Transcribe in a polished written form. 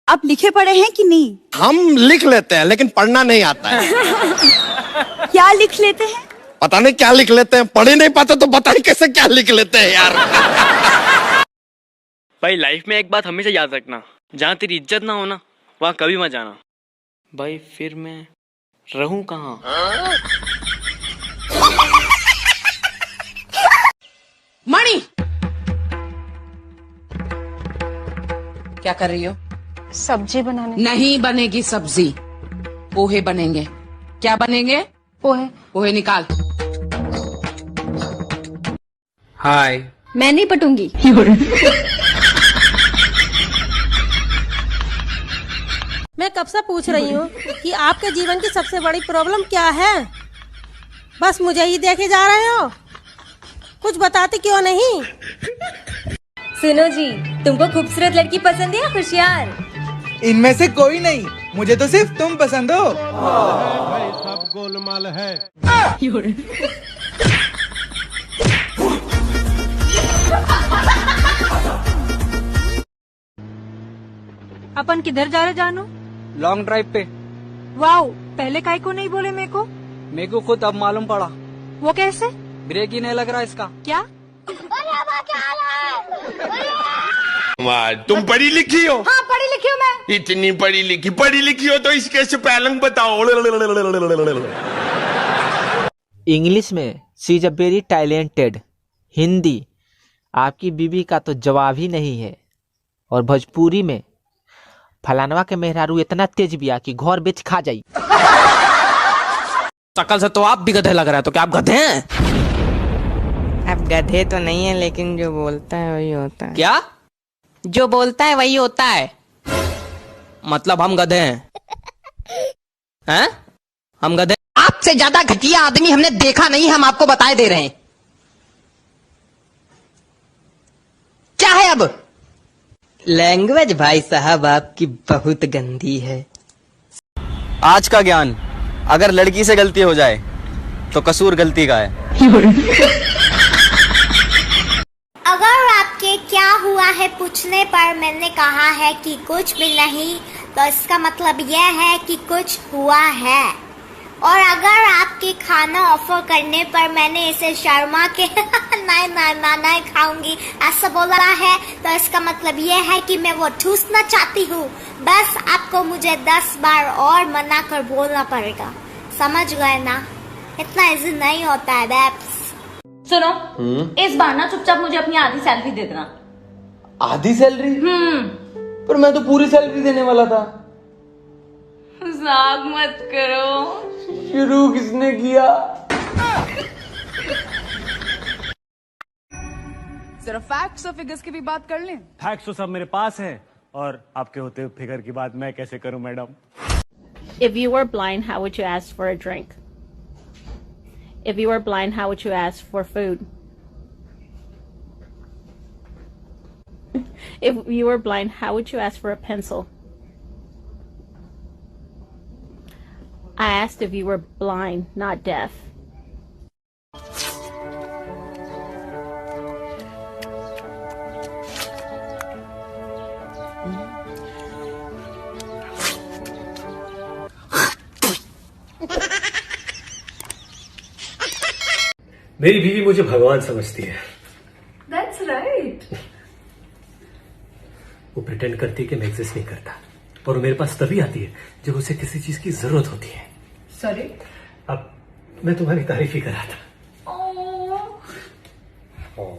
आप लिखे पढ़े हैं कि नहीं? हम लिख लेते हैं लेकिन पढ़ना नहीं आता है। क्या लिख लेते हैं? पता नहीं क्या लिख लेते हैं, पढ़ ही नहीं पाते तो बताइए कैसे क्या लिख लेते हैं यार। भाई लाइफ में एक बात हमेशा याद रखना, जहाँ तेरी इज्जत ना हो ना वहाँ कभी मत जाना। भाई फिर मैं रहूं कहाँ? मणि, क्या कर रही हो? सब्जी बनाने। नहीं बनेगी सब्जी, पोहे बनेंगे। क्या बनेंगे? पोहे। पोहे निकाल। हाय। मैं नहीं पटूंगी। मैं कब से पूछ रही हूँ कि आपके जीवन की सबसे बड़ी प्रॉब्लम क्या है? बस मुझे ही देखे जा रहे हो, कुछ बताते क्यों नहीं? सुनो जी, तुमको खूबसूरत लड़की पसंद है या होशियार? इनमें से कोई नहीं, मुझे तो सिर्फ तुम पसंद हो। भाई सब गोलमाल है। अपन किधर जा रहे जानू? लॉन्ग ड्राइव पे। वाओ, पहले काहे को नहीं बोले मेरे को? मेरे को खुद अब मालूम पड़ा। वो कैसे? ब्रेक ही नहीं लग रहा इसका। क्या? वाह, तुम पढ़ी लिखी हो? हाँ, पढ़ी लिखी हूँ मैं। इतनी पढ़ी लिखी हो तो इसके स्पेलिंग बताओ। इंग्लिश में she is a very talented. Hindi आपकी बीबी का तो जवाब ही नहीं है। और भोजपुरी में फलानवा के मेहरारू इतना तेज बिया कि घर बेच खा जाई। शकल से तो आप भी गधे लग रहा है, तो क्या आप गधे हैं? अब गधे तो नहीं है, लेकिन जो बोलता है वही होता है। क्या? जो बोलता है वही होता है। मतलब हम गधे हैं? हैं? हम गधे? आपसे ज्यादा घटिया आदमी हमने देखा नहीं, हम आपको बताए दे रहे हैं। क्या है अब? लैंग्वेज भाई साहब आपकी बहुत गंदी है। आज का ज्ञान, अगर लड़की से गलती हो जाए तो कसूर गलती का है। अगर आपके क्या हुआ है पूछने पर मैंने कहा है कि कुछ भी नहीं, तो इसका मतलब यह है कि कुछ हुआ है। और अगर आपके खाना ऑफर करने पर मैंने इसे शर्मा के नहीं खाऊंगी ऐसा बोला है, तो इसका मतलब यह है कि मैं वो ठूसना चाहती हूँ। बस आपको मुझे 10 बार और मना कर बोलना पड़ेगा, समझ गए ना? इतना इजी नहीं होता है बैब्स। सुनो, इस बार ना चुपचाप मुझे अपनी आधी सैलरी दे देना। आधी सैलरी? पर मैं तो पूरी सैलरी देने वाला था। मजाक मत करो। शुरू किसने किया? जरा फैक्ट्स और फिगर्स की भी बात कर लें। फैक्ट्स तो सब मेरे पास है, और आपके होते हुए फिगर की बात मैं कैसे करूं madam? If you were blind, how would you ask for a drink? If you were blind, how would you ask for food? If you were blind, how would you ask for a pencil? I asked if you were blind, not deaf. मेरी बीवी मुझे भगवान समझती है। That's right. वो pretend करती है कि मैं एग्जिस्ट नहीं करता, और वो मेरे पास तभी आती है जब उसे किसी चीज की जरूरत होती है। सॉरी। अब मैं तुम्हारी तारीफ ही कर रहा था। Oh.